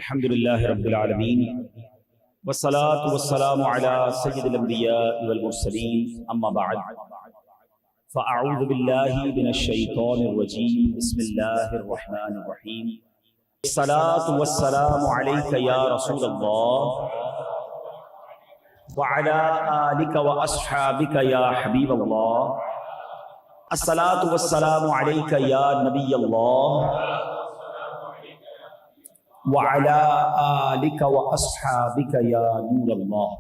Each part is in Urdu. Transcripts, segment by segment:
الحمد لله رب العالمين والصلاة والسلام على سيد الأنبياء والمرسلين أما بعد فأعوذ بالله من الشيطان الرجيم بسم الله الرحمن الرحيم الصلاة والسلام عليك يا رسول الله وعلى آلك وأصحابك يا حبيب الله الصلاة والسلام عليك يا نبي الله وعلى آلك وأصحابك يا نور اللہ۔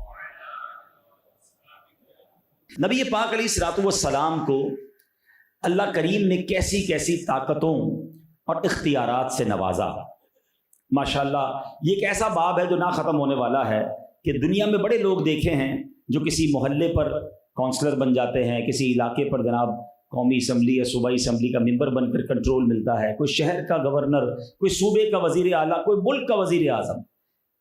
نبی پاک علیہ الصلوۃ والسلام کو اللہ کریم نے کیسی کیسی طاقتوں اور اختیارات سے نوازا۔ ماشاءاللہ یہ ایک ایسا باب ہے جو نہ ختم ہونے والا ہے کہ دنیا میں بڑے لوگ دیکھے ہیں جو کسی محلے پر کونسلر بن جاتے ہیں، کسی علاقے پر جناب قومی اسمبلی یا صوبائی اسمبلی کا ممبر بن کر کنٹرول ملتا ہے، کوئی شہر کا گورنر، کوئی صوبے کا وزیر اعلیٰ، کوئی ملک کا وزیر اعظم۔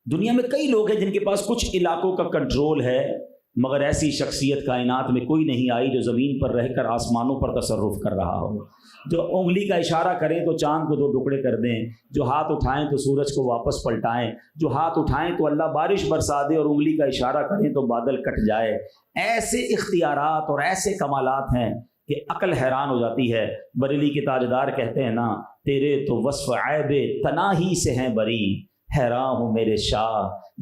دنیا میں کئی لوگ ہیں جن کے پاس کچھ علاقوں کا کنٹرول ہے، مگر ایسی شخصیت کائنات میں کوئی نہیں آئی جو زمین پر رہ کر آسمانوں پر تصرف کر رہا ہو، جو انگلی کا اشارہ کریں تو چاند کو دو ٹکڑے کر دیں، جو ہاتھ اٹھائیں تو سورج کو واپس پلٹائیں، جو ہاتھ اٹھائیں تو اللہ بارش برسا دے اور انگلی کا اشارہ کریں تو بادل کٹ جائے۔ ایسے اختیارات اور ایسے کمالات ہیں کہ عقل حیران ہو جاتی ہے۔ بریلی کے تاجدار کہتے ہیں نا، تیرے تو وصف عیب تناہی سے ہیں بری، حیران ہوں میرے شاہ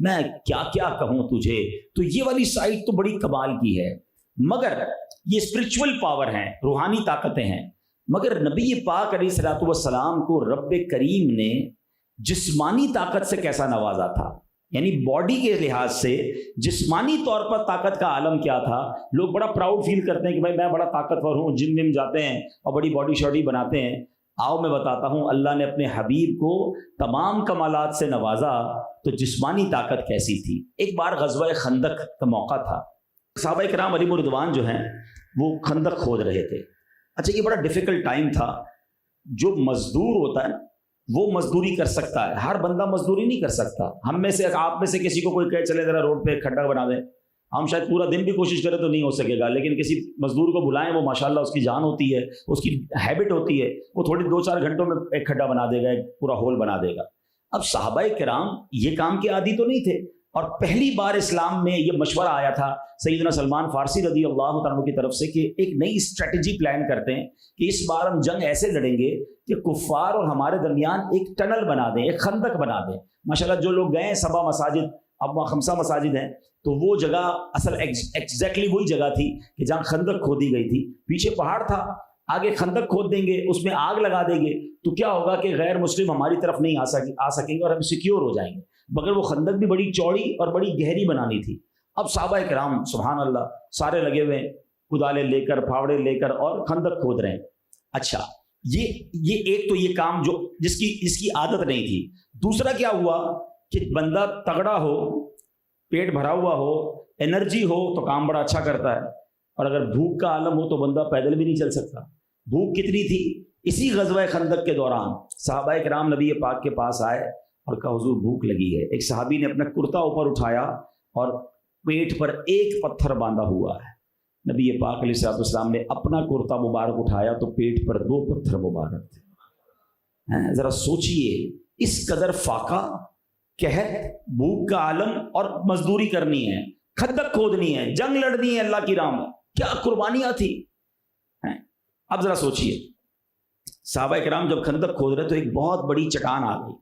میں کیا کیا کہوں تجھے۔ تو یہ والی سائٹ تو بڑی کمال کی ہے، مگر یہ اسپرچول پاور ہیں، روحانی طاقتیں ہیں۔ مگر نبی پاک علیہ الصلوۃ والسلام کو رب کریم نے جسمانی طاقت سے کیسا نوازا تھا، یعنی باڈی کے لحاظ سے جسمانی طور پر طاقت کا عالم کیا تھا۔ لوگ بڑا پراؤڈ فیل کرتے ہیں کہ بھائی میں بڑا طاقتور ہوں، جم وم جاتے ہیں اور بڑی باڈی شاڈی بناتے ہیں۔ آؤ میں بتاتا ہوں اللہ نے اپنے حبیب کو تمام کمالات سے نوازا تو جسمانی طاقت کیسی تھی۔ ایک بار غزوہ خندق کا موقع تھا، صحابہ کرام علیہم رضوان جو ہیں وہ خندق کھود رہے تھے۔ اچھا یہ بڑا ڈیفیکلٹ ٹائم تھا۔ جو مزدور ہوتا ہے وہ مزدوری کر سکتا ہے، ہر بندہ مزدوری نہیں کر سکتا۔ ہم میں سے، آپ میں سے کسی کو کوئی کہے چلے ذرا روڈ پہ ایک کھڈا بنا دیں، ہم شاید پورا دن بھی کوشش کریں تو نہیں ہو سکے گا، لیکن کسی مزدور کو بلائیں، وہ ماشاءاللہ اس کی جان ہوتی ہے، اس کی ہیبٹ ہوتی ہے، وہ تھوڑی 2-4 گھنٹوں میں ایک کھڈا بنا دے گا، ایک پورا ہول بنا دے گا۔ اب صحابہ کرام یہ کام کے عادی تو نہیں تھے، اور پہلی بار اسلام میں یہ مشورہ آیا تھا سیدنا سلمان فارسی رضی اللہ تعالیٰ کی طرف سے کہ ایک نئی اسٹریٹجی پلان کرتے ہیں کہ اس بار ہم جنگ ایسے لڑیں گے کہ کفار اور ہمارے درمیان ایک ٹنل بنا دیں، ایک خندق بنا دیں۔ ماشاءاللہ جو لوگ گئے ہیں 7 مساجد، اب وہاں 5 مساجد ہیں، تو وہ جگہ اصل ایگزیکٹلی وہی جگہ تھی کہ جہاں خندق کھودی گئی تھی۔ پیچھے پہاڑ تھا، آگے خندق کھود دیں گے، اس میں آگ لگا دیں گے تو کیا ہوگا کہ غیر مسلم ہماری طرف نہیں آ سکیں گے اور ہم سیکیور ہو جائیں گے، مگر وہ خندق بھی بڑی چوڑی اور بڑی گہری بنانی تھی۔ اب صحابہ کرام سبحان اللہ سارے لگے ہوئے ہیں، کدالے لے کر، پھاوڑے لے کر اور خندق کھود رہے ہیں۔ اچھا یہ ایک تو یہ کام جو جس کی عادت نہیں تھی۔ دوسرا کیا ہوا کہ بندہ تگڑا ہو، پیٹ بھرا ہوا ہو، انرجی ہو تو کام بڑا اچھا کرتا ہے، اور اگر بھوک کا عالم ہو تو بندہ پیدل بھی نہیں چل سکتا۔ بھوک کتنی تھی؟ اسی غزوہ خندق کے دوران صحابہ کرام نبی پاک کے پاس آئے اور کہا حضور بھوک لگی ہے۔ ایک صحابی نے اپنا کرتا اوپر اٹھایا اور پیٹ پر ایک پتھر باندھا ہوا ہے۔ نبی پاک علیہ الصلوۃ والسلام نے اپنا کرتا مبارک اٹھایا تو پیٹ پر 2 پتھر مبارک تھے۔ ذرا سوچئے، اس قدر فاقہ، قحط، بھوک کا عالم، اور مزدوری کرنی ہے، خندق کھودنی ہے، جنگ لڑنی ہے اللہ کی راہ میں، کیا قربانیاں تھی۔ اب ذرا سوچئے، صحابہ کرام جب خندق کھود رہے تو ایک بہت بڑی چٹان آ گئی۔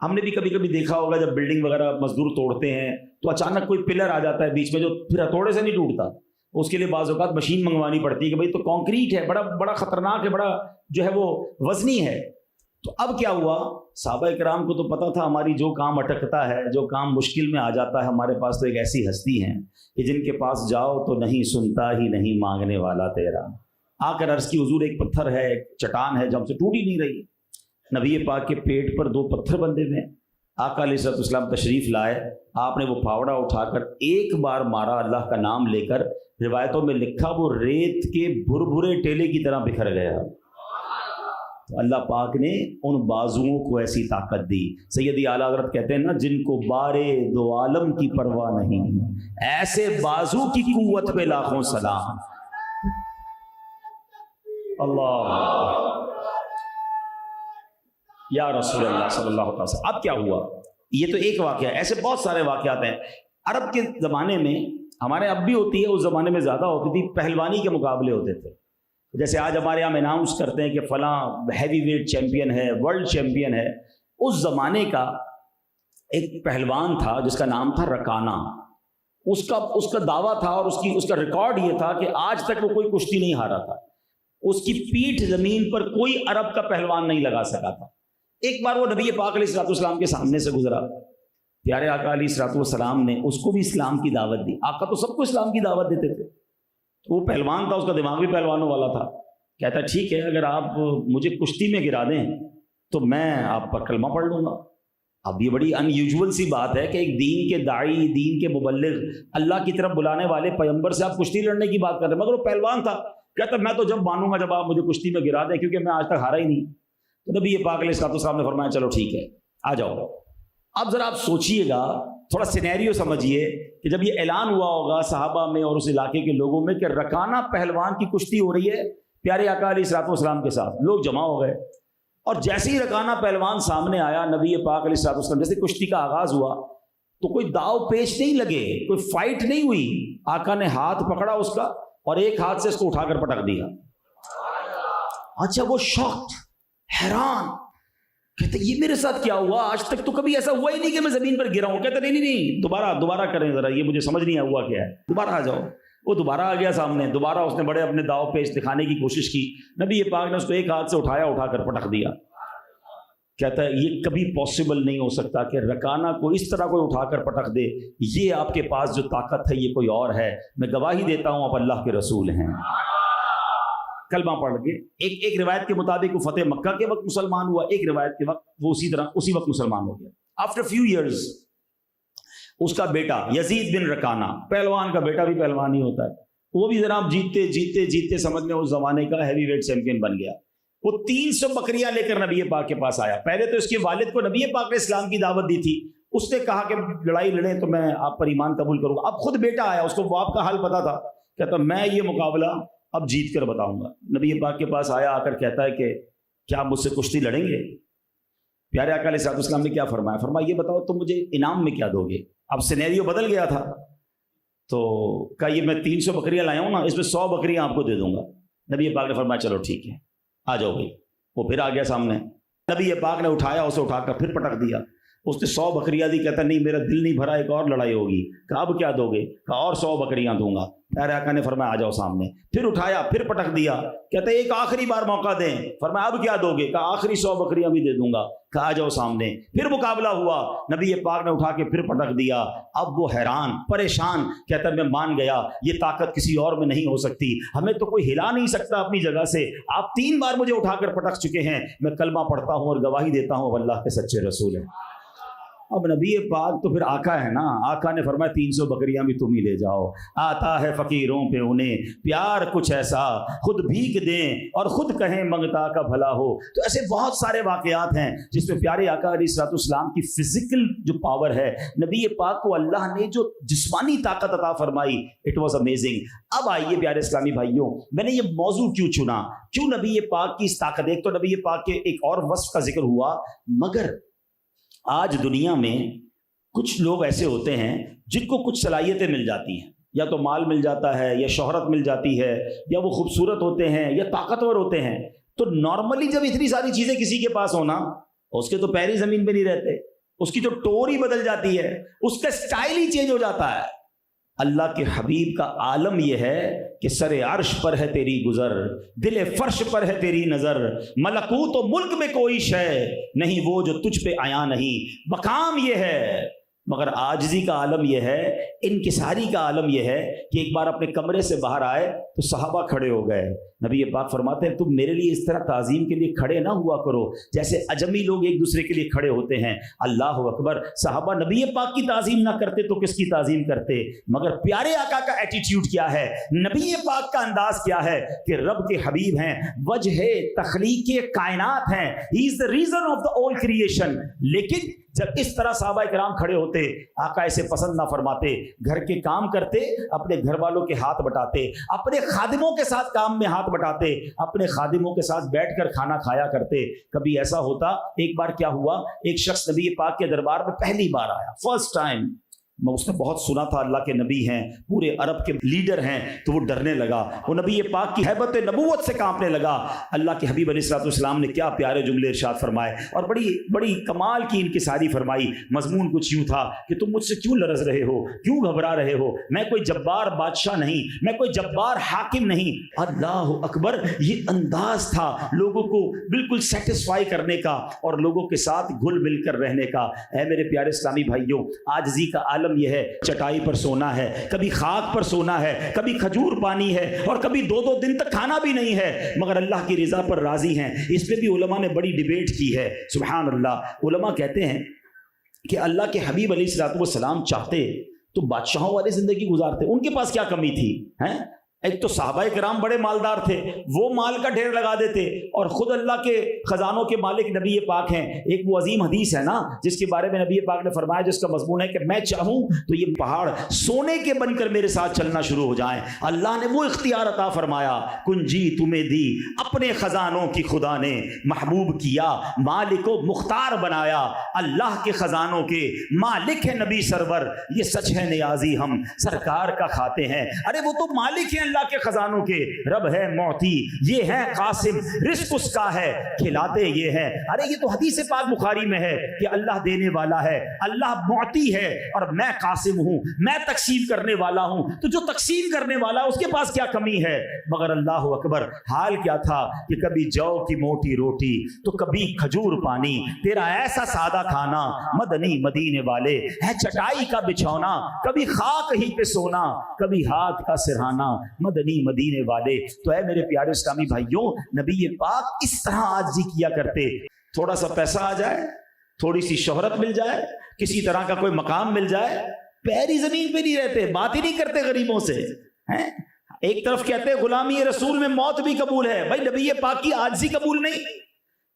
ہم نے بھی کبھی کبھی دیکھا ہوگا جب بلڈنگ وغیرہ مزدور توڑتے ہیں تو اچانک کوئی پلر آ جاتا ہے بیچ میں جو پھر ہتھوڑے سے نہیں ٹوٹتا، اس کے لیے بعض اوقات مشین منگوانی پڑتی ہے کہ بھائی تو کانکریٹ ہے، بڑا خطرناک ہے، بڑا جو ہے وہ وزنی ہے۔ تو اب کیا ہوا، صحابہ کرام کو تو پتا تھا ہماری جو کام اٹکتا ہے، جو کام مشکل میں آ جاتا ہے، ہمارے پاس تو ایک ایسی ہستی ہیں کہ جن کے پاس جاؤ تو نہیں سنتا ہی نہیں مانگنے والا تیرا۔ آ کر عرض کی حضور ایک پتھر ہے، ایک چٹان ہے جو ہم سے ٹوٹ ہی نہیں رہی۔ نبی پاک کے پیٹ پر 2 پتھر بندھے ہوئے، آقا علیہ الصلوۃ والسلام تشریف لائے، آپ نے وہ پھاوڑا اٹھا کر ایک بار مارا اللہ کا نام لے کر، روایتوں میں لکھا وہ ریت کے بھربھرے ٹیلے کی طرح بکھر گیا۔ تو اللہ پاک نے ان بازوؤں کو ایسی طاقت دی۔ سیدی اعلیٰ حضرت کہتے ہیں نا، جن کو بارے دو عالم کی پرواہ نہیں، ایسے بازو کی قوت پہ لاکھوں سلام۔ اللہ یا رسول اللہ صلی اللہ علیہ وسلم۔ اب کیا ہوا، یہ تو ایک واقعہ، ایسے بہت سارے واقعات ہیں۔ عرب کے زمانے میں، ہمارے اب بھی ہوتی ہے، اس زمانے میں زیادہ ہوتی تھی، پہلوانی کے مقابلے ہوتے تھے۔ جیسے آج ہمارے یہاں اناؤنس کرتے ہیں کہ فلاں ہیوی ویٹ چیمپئن ہے، ورلڈ چیمپئن ہے۔ اس زمانے کا ایک پہلوان تھا جس کا نام تھا رکانہ۔ اس کا دعویٰ تھا اور اس کا ریکارڈ یہ تھا کہ آج تک وہ کوئی کشتی نہیں ہارا تھا۔ اس کی پیٹھ زمین پر کوئی عرب کا پہلوان نہیں لگا سکا تھا۔ ایک بار وہ نبی پاک علیہ الصلوۃ والسلام کے سامنے سے گزرا، پیارے آقا علیہ الصلوۃ والسلام نے اس کو بھی اسلام کی دعوت دی۔ آقا تو سب کو اسلام کی دعوت دیتے تھے، تو وہ پہلوان تھا، اس کا دماغ بھی پہلوانوں والا تھا۔ کہتا ٹھیک ہے، اگر آپ مجھے کشتی میں گرا دیں تو میں آپ پر کلمہ پڑھ لوں گا۔ اب یہ بڑی ان یوزول سی بات ہے کہ ایک دین کے داعی، دین کے مبلغ، اللہ کی طرف بلانے والے پیغمبر سے آپ کشتی لڑنے کی بات کر رہے ہیں، مگر وہ پہلوان تھا۔ کہتا میں تو جب مانوں گا جب آپ مجھے کشتی میں گرا دیں، کیونکہ میں آج تک ہارا ہی نہیں۔ تو نبی پاک علیہ الصلوۃ والسلام نے فرمایا چلو ٹھیک ہے، آ جاؤ۔ اب ذرا آپ سوچئے گا، تھوڑا سینیریو سمجھیے کہ جب یہ اعلان ہوا ہوگا صحابہ میں اور اس علاقے کے لوگوں میں کہ رکانہ پہلوان کی کشتی ہو رہی ہے پیارے آقا علیہ الصلوۃ والسلام کے ساتھ، لوگ جمع ہو گئے۔ اور جیسے ہی رکانہ پہلوان سامنے آیا، نبی پاک علیہ الصلوۃ والسلام، جیسے کشتی کا آغاز ہوا تو کوئی داؤ پیچ نہیں لگے، کوئی فائٹ نہیں ہوئی۔ آقا نے ہاتھ پکڑا اس کا اور ایک ہاتھ سے اس کو اٹھا کر پٹک دیا۔ اچھا، وہ شاکڈ، حیران، کہتے یہ میرے ساتھ کیا ہوا؟ آج تک تو کبھی ایسا ہوا ہی نہیں کہ میں زمین پر گرا ہوں۔ کہتے نہیں، دوبارہ کریں ذرا، یہ مجھے سمجھ نہیں آیا ہوا کیا ہے، دوبارہ آ جاؤ۔ وہ دوبارہ آ گیا سامنے، دوبارہ اس نے بڑے اپنے داؤ پیچ دکھانے کی کوشش کی۔ نبی پاک نے اس کو ایک ہاتھ سے اٹھا کر پٹک دیا۔ کہتا ہے یہ کبھی پاسبل نہیں ہو سکتا کہ رکانہ کو اس طرح کوئی اٹھا کر پٹک دے، یہ آپ کے پاس جو طاقت ہے یہ کوئی اور ہے۔ میں گواہی دیتا ہوں آپ اللہ کے رسول ہیں۔ کلمہ پڑھ کے ایک روایت کے مطابق وہ فتح مکہ کے وقت مسلمان ہوا، ایک روایت کے وقت وہ اسی وقت مسلمان ہو گیا۔ آفٹر فیو ایئرز اس کا بیٹا یزید بن رکانہ، پہلوان کا بیٹا بھی پہلوان ہی ہوتا ہے، وہ بھی جناب جیتے سمجھ میں اس زمانے کا ہیوی ویٹ چیمپئن بن گیا۔ وہ 300 بکریاں لے کر نبی پاک کے پاس آیا۔ پہلے تو اس کے والد کو نبی پاک نے اسلام کی دعوت دی تھی، اس نے کہا کہ لڑائی لڑیں تو میں آپ پر ایمان قبول کروں گا۔ اب خود بیٹا آیا، اس کو باپ کا حال پتا تھا، کہتا میں یہ مقابلہ اب جیت کر بتاؤں گا۔ نبی پاک کے پاس آیا، آ کر کہتا ہے کہ کیا آپ مجھ سے کشتی لڑیں گے؟ پیارے آقا علیہ الصلوۃ والسلام نے کیا فرمایا؟ فرمایا یہ بتاؤ تم مجھے انعام میں کیا دو گے؟ اب سینیریو بدل گیا تھا، تو کہا یہ میں 300 بکریاں لایا ہوں نا، اس میں 100 بکریاں آپ کو دے دوں گا۔ نبی پاک نے فرمایا چلو ٹھیک ہے، آ جاؤ بھائی۔ وہ پھر آ گیا سامنے، نبی پاک نے اٹھایا، اسے اٹھا کر پھر پٹک دیا۔ اس نے 100 بکریاں دی، کہتا نہیں میرا دل نہیں بھرا، ایک اور لڑائی ہوگی۔ کہا اب کیا دو گے؟ کہا اور 100 بکریاں دوں گا۔ پیارے آقا نے فرمایا آ جاؤ سامنے، پھر اٹھایا، پھر پٹک دیا۔ کہتے ایک آخری بار موقع دیں۔ فرمایا اب کیا دو گے؟ کہا آخری 100 بکریاں بھی دے دوں گا۔ کہا آ جاؤ سامنے، پھر مقابلہ ہوا، نبی پاک نے اٹھا کے پھر پٹک دیا۔ اب وہ حیران پریشان، کہتا میں مان گیا یہ طاقت کسی اور میں نہیں ہو سکتی، ہمیں تو کوئی ہلا نہیں سکتا اپنی جگہ سے، آپ 3 بار مجھے اٹھا کر پٹک چکے ہیں، میں کلمہ پڑھتا ہوں اور گواہی دیتا ہوں اب اللہ کے سچے رسول ہیں۔ اب نبی پاک تو پھر آقا ہے نا، آقا نے فرمایا 300 بکریاں بھی تم ہی لے جاؤ، آتا ہے فقیروں پہ انہیں پیار کچھ ایسا، خود بھیک دیں اور خود کہیں منگتا کا بھلا ہو۔ تو ایسے بہت سارے واقعات ہیں جس میں پیارے آقا علیہ الصلوۃ والسلام کی فزیکل جو پاور ہے، نبی پاک کو اللہ نے جو جسمانی طاقت عطا فرمائی، اٹ واز امیزنگ۔ اب آئیے پیارے اسلامی بھائیوں، میں نے یہ موضوع کیوں چنا؟ کیوں نبی پاک کی اس طاقت؟ ایک تو نبی پاک کے ایک اور وصف کا ذکر ہوا، مگر آج دنیا میں کچھ لوگ ایسے ہوتے ہیں جن کو کچھ صلاحیتیں مل جاتی ہیں، یا تو مال مل جاتا ہے، یا شہرت مل جاتی ہے، یا وہ خوبصورت ہوتے ہیں، یا طاقتور ہوتے ہیں۔ تو نارملی جب اتنی ساری چیزیں کسی کے پاس ہونا، اس کے تو پیر ہی زمین پہ نہیں رہتے، اس کی تو ٹور ہی بدل جاتی ہے، اس کا سٹائل ہی چینج ہو جاتا ہے۔ اللہ کے حبیب کا عالم یہ ہے کہ سر عرش پر ہے تیری گزر، دل فرش پر ہے تیری نظر، ملکوت و ملک میں کوئی شے نہیں وہ جو تجھ پہ عیاں نہیں۔ مقام یہ ہے، مگر عاجزی کا عالم یہ ہے، انکساری کا عالم یہ ہے کہ ایک بار اپنے کمرے سے باہر آئے تو صحابہ کھڑے ہو گئے۔ نبی پاک فرماتے ہیں تم میرے لیے اس طرح تعظیم کے لیے کھڑے نہ ہوا کرو جیسے اجمی لوگ ایک دوسرے کے لیے کھڑے ہوتے ہیں۔ اللہ اکبر! صحابہ نبی پاک کی تعظیم نہ کرتے تو کس کی تعظیم کرتے؟ مگر پیارے آقا کا ایٹیٹیوڈ کیا ہے، نبی پاک کا انداز کیا ہے کہ رب کے حبیب ہیں، وجہ تخلیق کائنات ہیں، ہی از the reason of the all creation۔ لیکن جب اس طرح صحابہ کرام کھڑے ہوتے، آقا اسے پسند نہ فرماتے، گھر کے کام کرتے، اپنے گھر والوں کے ہاتھ بٹاتے، اپنے خادموں کے ساتھ کام میں ہاتھ بٹاتے، اپنے خادموں کے ساتھ بیٹھ کر کھانا کھایا کرتے۔ کبھی ایسا ہوتا، ایک بار کیا ہوا، ایک شخص نبی پاک کے دربار میں پہلی بار آیا، فرسٹ ٹائم، میں اس نے بہت سنا تھا اللہ کے نبی ہیں، پورے عرب کے لیڈر ہیں، تو وہ ڈرنے لگا، وہ نبی پاک کی ہیبت نبوت سے کانپنے لگا۔ اللہ کے حبیب علیہ الصلوۃ والسلام نے کیا پیارے جملے ارشاد فرمائے، اور بڑی کمال کی انکساری فرمائی۔ مضمون کچھ یوں تھا کہ تم مجھ سے کیوں لرز رہے ہو، کیوں گھبرا رہے ہو، میں کوئی جبار بادشاہ نہیں، میں کوئی جبار حاکم نہیں۔ اللہ اکبر، یہ انداز تھا لوگوں کو بالکل سیٹسفائی کرنے کا اور لوگوں کے ساتھ گھل مل کر رہنے کا۔ اے میرے پیارے اسلامی بھائیوں، عاجزی کا عالم یہ ہے، چٹائی پر سونا ہے، کبھی خاک پر سونا ہے، کبھی کھجور پانی ہے، اور کبھی 2 دن تک کھانا بھی نہیں ہے، مگر اللہ کی رضا پر راضی ہیں۔ اس پہ بھی علماء نے بڑی ڈیبیٹ کی ہے، سبحان اللہ۔ علماء کہتے ہیں کہ اللہ کے حبیب علیہ الصلوۃ والسلام چاہتے تو بادشاہوں والی زندگی گزارتے، ان کے پاس کیا کمی تھی ہیں؟ ایک تو صحابہ کرام بڑے مالدار تھے، وہ مال کا ڈھیر لگا دیتے، اور خود اللہ کے خزانوں کے مالک نبی پاک ہیں۔ ایک وہ عظیم حدیث ہے نا جس کے بارے میں نبی پاک نے فرمایا، جس کا مضمون ہے کہ میں چاہوں تو یہ پہاڑ سونے کے بن کر میرے ساتھ چلنا شروع ہو جائیں۔ اللہ نے وہ اختیار عطا فرمایا، کنجی تمہیں دی اپنے خزانوں کی خدا نے، محبوب کیا مالک و مختار بنایا، اللہ کے خزانوں کے مالک ہے نبی سرور، یہ سچ ہے نیازی ہم سرکار کا کھاتے ہیں۔ ارے وہ تو مالک ہیں اللہ کے خزانوں کے، رب ہے معطی، یہ ہے قاسم، رزق اس کا ہے، کھلاتے یہ ہیں۔ ارے یہ تو حدیث پاک بخاری میں ہے کہ اللہ دینے والا ہے، اللہ معطی ہے، اور میں قاسم ہوں، میں تقسیم کرنے والا ہوں۔ تو جو تقسیم کرنے والا اس کے پاس کیا کمی ہے؟ مگر اللہ اکبر، حال کیا تھا کہ کبھی جو کی موٹی روٹی تو کبھی کھجور پانی، تیرا ایسا سادہ کھانا مدنی مدینے والے، ہے چٹائی کا بچھونا، کبھی خاک ہی پہ سونا، کبھی ہاتھ کا سرہانا، مدنی مدینے والے۔ تو اے میرے پیارے اسلامی بھائیوں، نبی پاک اس طرح عاجزی کیا کرتے، تھوڑا سا پیسہ آ جائے، تھوڑی سی شہرت مل جائے، کسی طرح کا کوئی مقام مل جائے، پیری زمین پہ نہیں رہتے، بات ہی نہیں کرتے غریبوں سے ہیں۔ ایک طرف کہتے ہیں غلامی رسول میں موت بھی قبول ہے، بھائی نبی پاک کی عاجزی قبول نہیں،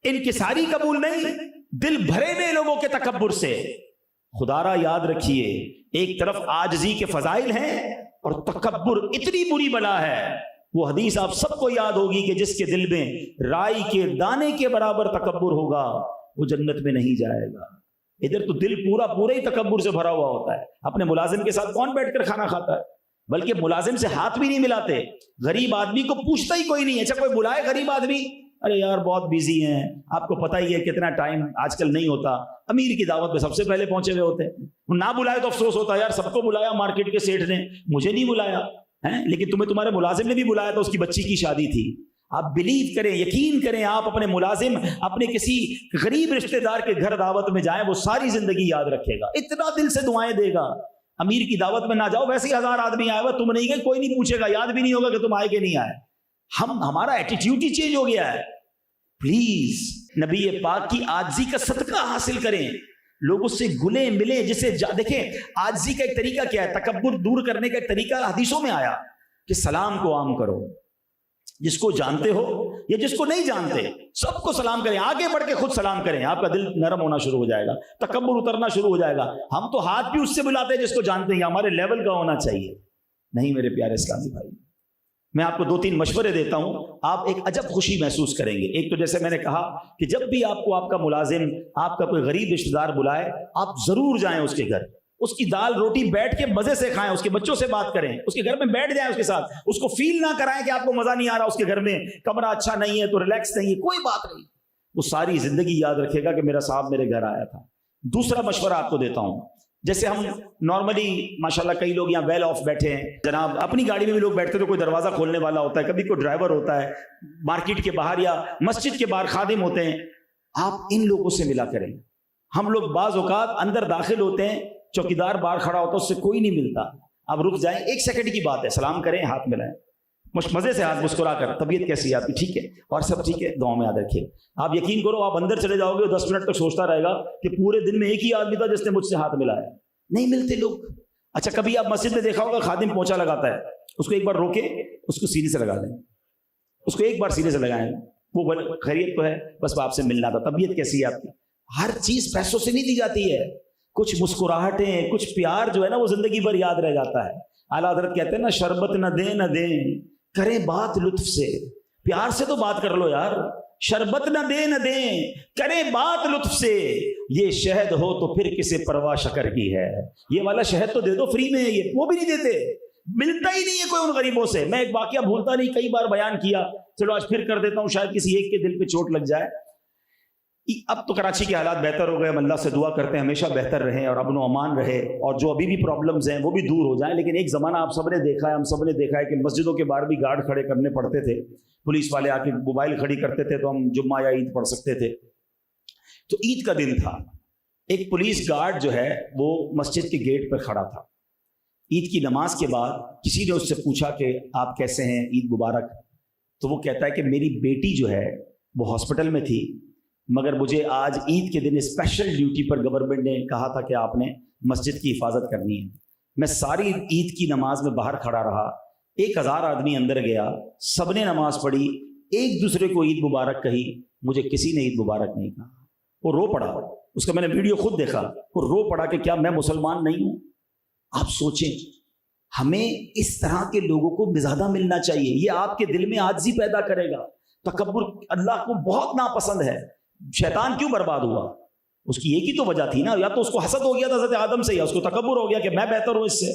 انکساری قبول نہیں، دل بھرے ہوئے لوگوں کے تکبر سے۔ خدارا یاد رکھیے، ایک طرف عاجزی کے فضائل ہیں اور تکبر اتنی بری بلا ہے۔ وہ حدیث آپ سب کو یاد ہوگی کہ جس کے دل میں رائی کے دانے کے برابر تکبر ہوگا وہ جنت میں نہیں جائے گا۔ ادھر تو دل پورا ہی تکبر سے بھرا ہوا ہوتا ہے۔ اپنے ملازم کے ساتھ کون بیٹھ کر کھانا کھاتا ہے؟ بلکہ ملازم سے ہاتھ بھی نہیں ملاتے، غریب آدمی کو پوچھتا ہی کوئی نہیں۔ اچھا کوئی بلائے غریب آدمی، ارے یار بہت بیزی ہیں، آپ کو پتہ ہی ہے کتنا ٹائم آج کل نہیں ہوتا۔ امیر کی دعوت پہ سب سے پہلے پہنچے ہوئے ہوتے ہیں، نہ بلائے تو افسوس ہوتا ہے، یار سب کو بلایا مارکیٹ کے سیٹھ نے، مجھے نہیں بلایا ہے، لیکن تمہیں تمہارے ملازم نے بھی بلایا تھا، اس کی بچی کی شادی تھی۔ آپ بلیو کریں، یقین کریں، آپ اپنے ملازم اپنے کسی غریب رشتہ دار کے گھر دعوت میں جائیں، وہ ساری زندگی یاد رکھے گا، اتنا دل سے دعائیں دے گا۔ امیر کی دعوت میں نہ جاؤ، ویسے ہی 1000 آدمی آئے ہوا، تم نہیں گئے، کوئی نہیں پوچھے گا، یاد بھی نہیں ہوگا کہ تم آئے کہ نہیں آئے۔ ہمارا ایٹیٹیوڈ ہی چینج ہو گیا ہے۔ پلیز نبی پاک کی عاجزی کا صدقہ حاصل کریں، لوگوں سے گلے ملے، جسے دیکھیں عاجزی کا ایک طریقہ کیا ہے، تکبر دور کرنے کا ایک طریقہ حدیثوں میں آیا کہ سلام کو عام کرو، جس کو جانتے ہو یا جس کو نہیں جانتے سب کو سلام کریں، آگے بڑھ کے خود سلام کریں، آپ کا دل نرم ہونا شروع ہو جائے گا، تکبر اترنا شروع ہو جائے گا۔ ہم تو ہاتھ بھی اس سے ملاتے ہیں جس کو جانتے ہیں، ہمارے لیول کا ہونا چاہیے۔ نہیں میرے پیارے اسلامی بھائی، میں آپ کو 2-3 مشورے دیتا ہوں، آپ ایک عجب خوشی محسوس کریں گے۔ ایک تو جیسے میں نے کہا کہ جب بھی آپ کو آپ کا ملازم، آپ کا کوئی غریب رشتہ دار بلائے، آپ ضرور جائیں اس کے گھر، اس کی دال روٹی بیٹھ کے مزے سے کھائیں، اس کے بچوں سے بات کریں، اس کے گھر میں بیٹھ جائیں، اس کے ساتھ، اس کو فیل نہ کرائیں کہ آپ کو مزہ نہیں آ رہا، اس کے گھر میں کمرہ اچھا نہیں ہے تو ریلیکس نہیں ہے، کوئی بات نہیں، وہ ساری زندگی یاد رکھے گا کہ میرا صاحب میرے گھر آیا تھا۔ دوسرا مشورہ آپ کو دیتا ہوں، جیسے ہم نارملی ماشاءاللہ کئی لوگ یہاں ویل آف بیٹھے ہیں جناب، اپنی گاڑی میں بھی لوگ بیٹھتے تو کوئی دروازہ کھولنے والا ہوتا ہے، کبھی کوئی ڈرائیور ہوتا ہے، مارکیٹ کے باہر یا مسجد کے باہر خادم ہوتے ہیں، آپ ان لوگوں سے ملا کریں۔ ہم لوگ بعض اوقات اندر داخل ہوتے ہیں، چوکیدار باہر کھڑا ہوتا ہے، اس سے کوئی نہیں ملتا، آپ رک جائیں، 1 سیکنڈ کی بات ہے، سلام کریں، ہاتھ ملائیں، مزے سے ہاتھ مسکرا کر، طبیعت کیسی ہے آپ کی، ٹھیک ہے، اور سب ٹھیک ہے، دعاؤں میں یاد رکھیے۔ آپ یقین کرو، آپ اندر چلے جاؤ گے 10 منٹ تک سوچتا رہے گا کہ پورے دن میں ایک ہی آدمی تھا جس نے مجھ سے ہاتھ ملایا، نہیں ملتے لوگ۔ اچھا کبھی آپ مسجد میں دیکھا ہوگا خادم پوچھا لگاتا ہے، اس کو ایک بار روکے، اس کو سینے سے لگا دیں، اس کو ایک بار سینے سے لگائیں، وہ خیریت تو ہے، بس آپ سے ملنا تھا، طبیعت کیسی ہے آپ کی، ہر چیز پیسوں سے نہیں دی جاتی ہے. کچھ مسکراہٹیں، کچھ پیار جو ہے نا وہ زندگی بھر یاد رہ جاتا ہے. اعلیٰ حضرت کہتے ہیں نا، شربت نہ دیں کریں بات لطف سے. پیار سے تو بات کر لو یار. شربت نہ دیں کریں بات لطف سے. یہ شہد ہو تو پھر کسے پرواہ شکر کی ہے. یہ والا شہد تو دے دو فری میں. یہ وہ بھی نہیں دیتے، ملتا ہی نہیں ہے کوئی ان غریبوں سے. میں ایک واقعہ بھولتا نہیں، کئی بار بیان کیا، چلو آج پھر کر دیتا ہوں، شاید کسی ایک کے دل پہ چوٹ لگ جائے. اب تو کراچی کے حالات بہتر ہو گئے، ہم اللہ سے دعا کرتے ہیں ہمیشہ بہتر رہیں اور امن و امان رہے، اور جو ابھی بھی پرابلمز ہیں وہ بھی دور ہو جائیں. لیکن ایک زمانہ آپ سب نے دیکھا ہے، ہم سب نے دیکھا ہے کہ مسجدوں کے باہر بھی گارڈ کھڑے کرنے پڑتے تھے. پولیس والے آ کے موبائل کھڑی کرتے تھے تو ہم جمعہ یا عید پڑھ سکتے تھے. تو عید کا دن تھا، ایک پولیس گارڈ جو ہے وہ مسجد کے گیٹ پر کھڑا تھا. عید کی نماز کے بعد کسی نے اس سے پوچھا کہ آپ کیسے ہیں، عید مبارک. تو وہ کہتا ہے کہ میری بیٹی جو ہے وہ ہاسپٹل میں تھی، مگر مجھے آج عید کے دن اسپیشل ڈیوٹی پر گورنمنٹ نے کہا تھا کہ آپ نے مسجد کی حفاظت کرنی ہے. میں ساری عید کی نماز میں باہر کھڑا رہا، 1000 آدمی اندر گیا، سب نے نماز پڑھی، ایک دوسرے کو عید مبارک کہی، مجھے کسی نے عید مبارک نہیں کہا. وہ رو پڑا. اس کا میں نے ویڈیو خود دیکھا. وہ رو پڑا کہ کیا میں مسلمان نہیں ہوں؟ آپ سوچیں، ہمیں اس طرح کے لوگوں کو زیادہ ملنا چاہیے. یہ آپ کے دل میں عاجزی پیدا کرے گا. تکبر اللہ کو بہت ناپسند ہے. شیطان کیوں برباد ہوا؟ اس کی ایک ہی تو وجہ تھی نا، یا تو اس کو حسد ہو گیا تھا حضرت آدم سے، یا اس کو تکبر ہو گیا کہ میں بہتر ہوں اس سے.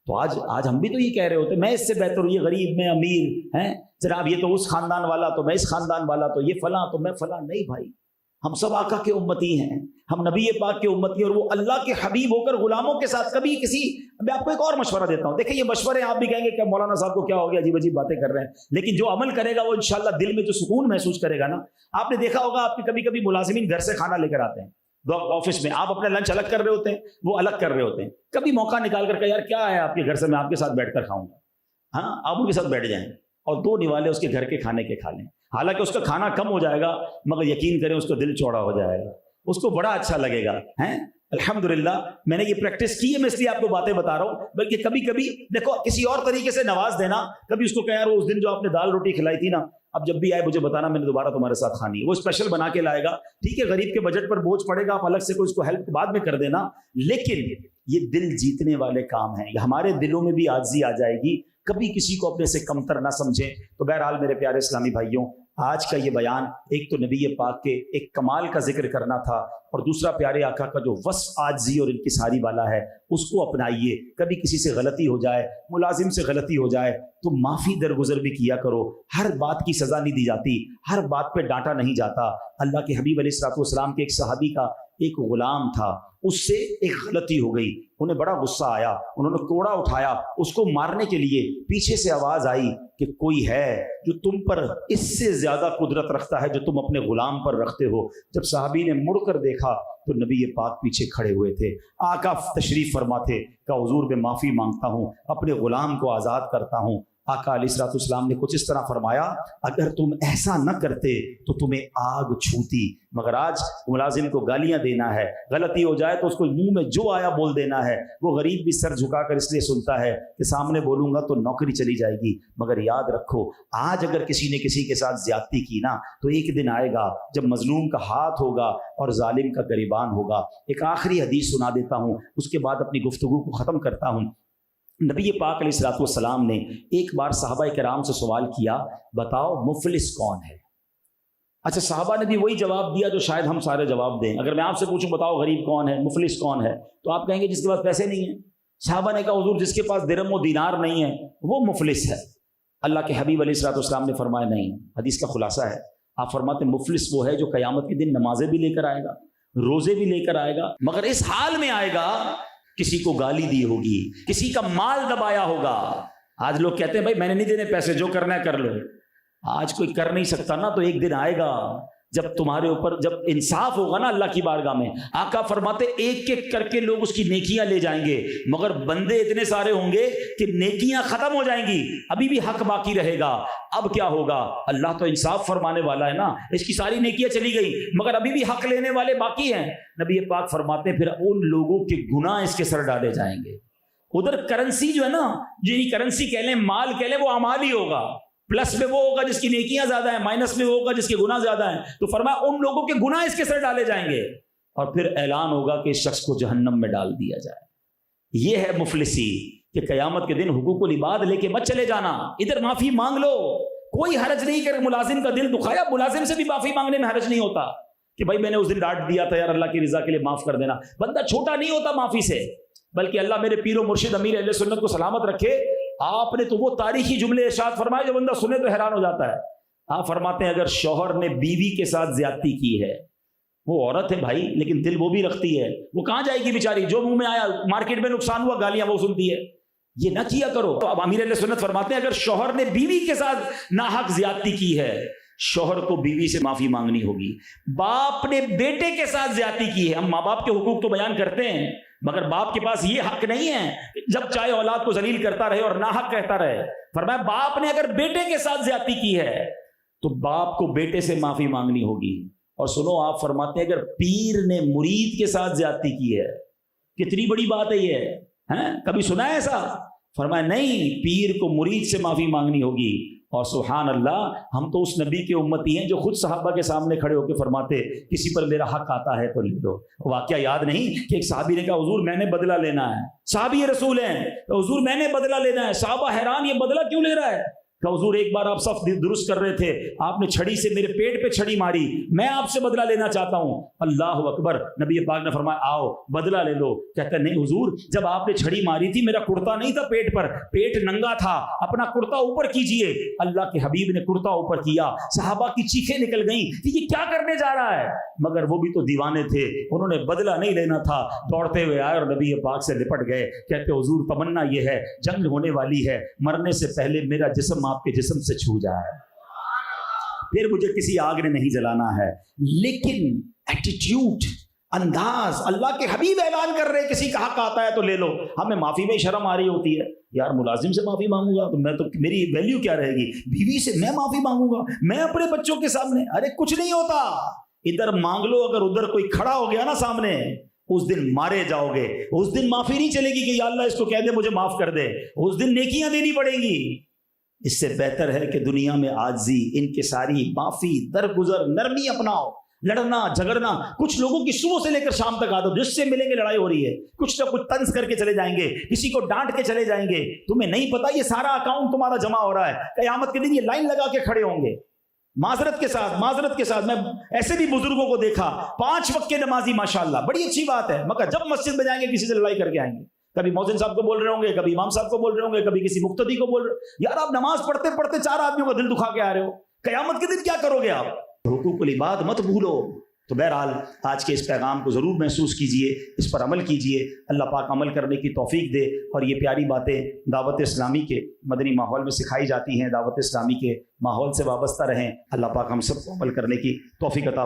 تو آج ہم بھی تو یہ کہہ رہے ہوتے میں اس سے بہتر ہوں، یہ غریب میں امیر ہیں جناب، یہ تو اس خاندان والا تو میں اس خاندان والا، تو یہ فلاں تو میں فلاں. نہیں بھائی، ہم سب آقا کے امتی ہیں، ہم نبی پاک کے امتی، اور وہ اللہ کے حبیب ہو کر غلاموں کے ساتھ کبھی کسی. میں آپ کو ایک اور مشورہ دیتا ہوں، دیکھیں یہ مشورے آپ بھی کہیں گے کہ مولانا صاحب کو کیا ہو گیا، عجیب عجیب باتیں کر رہے ہیں، لیکن جو عمل کرے گا وہ انشاءاللہ دل میں جو سکون محسوس کرے گا نا. آپ نے دیکھا ہوگا آپ کے کبھی کبھی ملازمین گھر سے کھانا لے کر آتے ہیں آفس میں، آپ اپنا لنچ الگ کر رہے ہوتے ہیں، وہ الگ کر رہے ہوتے ہیں. کبھی موقع نکال کر کہ یار کیا ہے آپ کے گھر سے، میں آپ کے ساتھ بیٹھ کر کھاؤں گا. ہاں، آپ ان کے ساتھ بیٹھ جائیں اور 2 نوالے اس کے گھر کے کھانے کے کھا لیں. حالانکہ اس کا کھانا کم ہو جائے گا، مگر یقین کریں اس کو دل چوڑا ہو جائے گا، اس کو بڑا اچھا لگے گا. ہیں الحمدللہ میں نے یہ پریکٹس کی ہے، میں اس لیے آپ کو باتیں بتا رہا ہوں. بلکہ کبھی کبھی دیکھو کسی اور طریقے سے نواز دینا، کبھی اس کو کہ یار اس دن جو آپ نے دال روٹی کھلائی تھی نا، اب جب بھی آئے مجھے بتانا، میں نے دوبارہ تمہارے ساتھ کھانی ہے. وہ اسپیشل بنا کے لائے گا. ٹھیک ہے، غریب کے بجٹ پر بوجھ پڑے گا، آپ الگ سے کوئی اس کو ہیلپ بعد میں کر دینا، لیکن یہ دل جیتنے والے کام ہیں. ہمارے دلوں میں بھی عاجزی آ جائے گی، کبھی کسی کو اپنے سے کمتر نہ سمجھیں. تو بہرحال میرے پیارے اسلامی بھائیوں، آج کا یہ بیان ایک تو نبی پاک کے ایک کمال کا ذکر کرنا تھا، اور دوسرا پیارے آقا کا جو وصف عاجزی اور انکساری والا ہے اس کو اپنائیے. کبھی کسی سے غلطی ہو جائے، ملازم سے غلطی ہو جائے تو معافی درگزر بھی کیا کرو. ہر بات کی سزا نہیں دی جاتی، ہر بات پہ ڈانٹا نہیں جاتا. اللہ کے حبیب علیہ الصلوۃ والسلام کے ایک صحابی کا ایک غلام تھا، اس سے ایک غلطی ہو گئی، انہیں بڑا غصہ آیا، انہوں نے کوڑا اٹھایا، اس کو مارنے کے لیے پیچھے سے آواز آئی کہ کوئی ہے جو تم پر اس سے زیادہ قدرت رکھتا ہے جو تم اپنے غلام پر رکھتے ہو. جب صحابی نے مڑ کر دیکھا تو نبی پاک پیچھے کھڑے ہوئے تھے. آقا تشریف فرما تھے کہ حضور میں معافی مانگتا ہوں، اپنے غلام کو آزاد کرتا ہوں. آقا علیہ الصلوۃ والسلام نے کچھ اس طرح فرمایا، اگر تم ایسا نہ کرتے تو تمہیں آگ چھوتی. مگر آج ملازم کو گالیاں دینا ہے، غلطی ہو جائے تو اس کو منہ میں جو آیا بول دینا ہے. وہ غریب بھی سر جھکا کر اس لیے سنتا ہے کہ سامنے بولوں گا تو نوکری چلی جائے گی. مگر یاد رکھو، آج اگر کسی نے کسی کے ساتھ زیادتی کی نا، تو ایک دن آئے گا جب مظلوم کا ہاتھ ہوگا اور ظالم کا گریبان ہوگا. ایک آخری حدیث سنا دیتا ہوں، اس کے بعد اپنی گفتگو کو ختم کرتا ہوں. نبی پاک علیہ الصلوۃ والسلام نے ایک بار صحابہ کرام سے سوال کیا، بتاؤ مفلس کون ہے؟ اچھا، صحابہ نے بھی وہی جواب دیا جو شاید ہم سارے جواب دیں. اگر میں آپ سے پوچھوں بتاؤ غریب کون ہے، مفلس کون ہے، تو آپ کہیں گے جس کے پاس پیسے نہیں ہیں. صحابہ نے کہا حضور جس کے پاس درہم و دینار نہیں ہے وہ مفلس ہے. اللہ کے حبیب علیہ الصلوۃ والسلام نے فرمایا نہیں. حدیث کا خلاصہ ہے، آپ فرماتے ہیں مفلس وہ ہے جو قیامت کے دن نمازیں بھی لے کر آئے گا، روزے بھی لے کر آئے گا، مگر اس حال میں آئے گا کسی کو گالی دی ہوگی، کسی کا مال دبایا ہوگا. آج لوگ کہتے ہیں بھائی میں نے نہیں دینے پیسے، جو کرنا ہے کر لو. آج کوئی کر نہیں سکتا نا، تو ایک دن آئے گا جب تمہارے اوپر جب انصاف ہوگا نا اللہ کی بارگاہ میں. آقا فرماتے ایک ایک کر کے لوگ اس کی نیکیاں لے جائیں گے، مگر بندے اتنے سارے ہوں گے کہ نیکیاں ختم ہو جائیں گی، ابھی بھی حق باقی رہے گا. اب کیا ہوگا؟ اللہ تو انصاف فرمانے والا ہے نا، اس کی ساری نیکیاں چلی گئی مگر ابھی بھی حق لینے والے باقی ہیں. نبی پاک فرماتے ہیں پھر ان لوگوں کے گناہ اس کے سر ڈالے جائیں گے. ادھر کرنسی جو ہے نا، جنہیں کرنسی کہہ لیں، مال کہہ لیں، وہ اعمال ہی ہوگا. پلس میں وہ ہوگا جس کی نیکیاں زیادہ ہیں، مائنس میں وہ ہوگا جس کے گناہ زیادہ ہیں. تو فرمایا ان لوگوں کے گناہ اس کے سر ڈالے جائیں گے. اور پھر اعلان ہوگا کہ اس شخص کو جہنم میں ڈال دیا جائے۔ یہ ہے مفلسی کہ قیامت کے دن حقوق العباد لے کے مت چلے جانا، ادھر معافی مانگ لو، کوئی حرج نہیں کہ ملازم کا دل دکھایا، ملازم سے بھی معافی مانگنے میں حرج نہیں ہوتا کہ بھائی میں نے اس دن ڈانٹ دیا تھا یار اللہ کی رضا کے لیے معاف کر دینا۔ بندہ چھوٹا نہیں ہوتا معافی سے، بلکہ اللہ میرے پیر و مرشد امیر اہل سنت کو سلامت رکھے، آپ نے تو وہ تاریخی جملے ارشاد فرمائے جو بندہ سنے تو حیران ہو جاتا ہے۔ آپ فرماتے ہیں اگر شوہر نے بیوی کے ساتھ زیادتی کی ہے، وہ عورت ہے بھائی لیکن دل وہ بھی رکھتی ہے، وہ کہاں جائے گی بیچاری، جو منہ میں آیا، مارکیٹ میں نقصان ہوا گالیاں وہ سنتی ہے، یہ نہ کیا کرو۔ تو اب امیر اہل سنت فرماتے ہیں اگر شوہر نے بیوی کے ساتھ ناحق زیادتی کی ہے، شوہر کو بیوی سے معافی مانگنی ہوگی۔ باپ نے بیٹے کے ساتھ زیادتی کی ہے، ہم ماں باپ کے حقوق تو بیان کرتے ہیں مگر باپ کے پاس یہ حق نہیں ہے جب چاہے اولاد کو ذلیل کرتا رہے اور ناحق کہتا رہے۔ فرمایا باپ نے اگر بیٹے کے ساتھ زیادتی کی ہے تو باپ کو بیٹے سے معافی مانگنی ہوگی۔ اور سنو آپ فرماتے ہیں اگر پیر نے مرید کے ساتھ زیادتی کی ہے، کتنی بڑی بات ہے یہ، ہیں کبھی سنا ہے ایسا؟ فرمایا نہیں، پیر کو مرید سے معافی مانگنی ہوگی۔ اور سبحان اللہ، ہم تو اس نبی کے امتی ہیں جو خود صحابہ کے سامنے کھڑے ہو کے فرماتے کسی پر میرا حق آتا ہے تو لے دو۔ واقعہ یاد نہیں کہ ایک صحابی نے کہا حضور میں نے بدلہ لینا ہے، صحابی رسول ہیں، حضور میں نے بدلہ لینا ہے۔ صحابہ حیران یہ بدلہ کیوں لے رہا ہے؟ کہ حضور ایک بار آپ صف درست کر رہے تھے، آپ نے چھڑی سے میرے پیٹ پہ چھڑی ماری، میں آپ سے بدلہ لینا چاہتا ہوں۔ اللہ اکبر، نبی پاک نے فرمایا آؤ بدلہ لے لو۔ کہتا ہے نہیں حضور، جب آپ نے چھڑی ماری تھی میرا کرتا نہیں تھا پیٹ پر، پیٹ ننگا تھا، اپنا کرتا اوپر کیجئے۔ اللہ کے حبیب نے کرتا اوپر کیا، صحابہ کی چیخیں نکل گئیں کہ یہ کیا کرنے جا رہا ہے، مگر وہ بھی تو دیوانے تھے، انہوں نے بدلہ نہیں لینا تھا، دوڑتے ہوئے آئے اور نبی پاک سے لپٹ گئے۔ کہتے حضور تمنا یہ ہے جنگ ہونے والی ہے، مرنے سے پہلے میرا جسم آپ کے جسم سے چھو جائے، پھر مجھے کسی آگ نے نہیں جلانا ہے۔ لیکن ایٹیٹیوڈ، انداز، اللہ کے حبیب اعلان کر رہے کسی کا حق آتا ہے تو لے لو، ہمیں معافی میں شرم آ رہی ہوتی ہے، یار ملازم سے معافی مانگوں گا تو میں تو میری ویلیو کیا رہے گی، بیوی سے میں معافی مانگوں گا، میں اپنے بچوں کے سامنے، ارے کچھ نہیں ہوتا، ادھر مانگ لو، اگر ادھر کوئی کھڑا ہو گیا نا سامنے اس دن مارے جاؤ گے، اس دن معافی نہیں چلے گی کہ یا اللہ اس کو کہہ دے مجھے معاف کر دے، اس دن نیکیاں دینی پڑیں گی۔ اس سے بہتر ہے کہ دنیا میں عاجزی، انکساری، معافی، درگزر، نرمی اپناؤ۔ لڑنا جھگڑنا کچھ لوگوں کی صبح سے لے کر شام تک عادت، جس سے ملیں گے لڑائی ہو رہی ہے، کچھ نہ کچھ طنز کر کے چلے جائیں گے، کسی کو ڈانٹ کے چلے جائیں گے، تمہیں نہیں پتا یہ سارا اکاؤنٹ تمہارا جمع ہو رہا ہے، قیامت کے دن یہ لائن لگا کے کھڑے ہوں گے معذرت کے ساتھ۔ میں ایسے بھی بزرگوں کو دیکھا 5 وقت کے نمازی ماشاءاللہ، بڑی اچھی بات ہے، مگر جب مسجد میں جائیں گے کسی سے لڑائی کر کے آئیں گے، کبھی مؤذن صاحب کو بول رہے ہوں گے، کبھی امام صاحب کو بول رہے ہوں گے، کبھی کسی مقتدی کو بول رہے، یار آپ نماز پڑھتے پڑھتے 4 آدمیوں کا دل دکھا کے آ رہے ہو، قیامت کے دن کیا کرو گے آپ؟ حقوق العباد مت بھولو۔ تو بہرحال آج کے اس پیغام کو ضرور محسوس کیجئے، اس پر عمل کیجئے، اللہ پاک عمل کرنے کی توفیق دے، اور یہ پیاری باتیں دعوت اسلامی کے مدنی ماحول میں سکھائی جاتی ہیں، دعوت اسلامی کے ماحول سے وابستہ رہیں، اللہ پاک ہم سب کو عمل کرنے کی توفیق عطا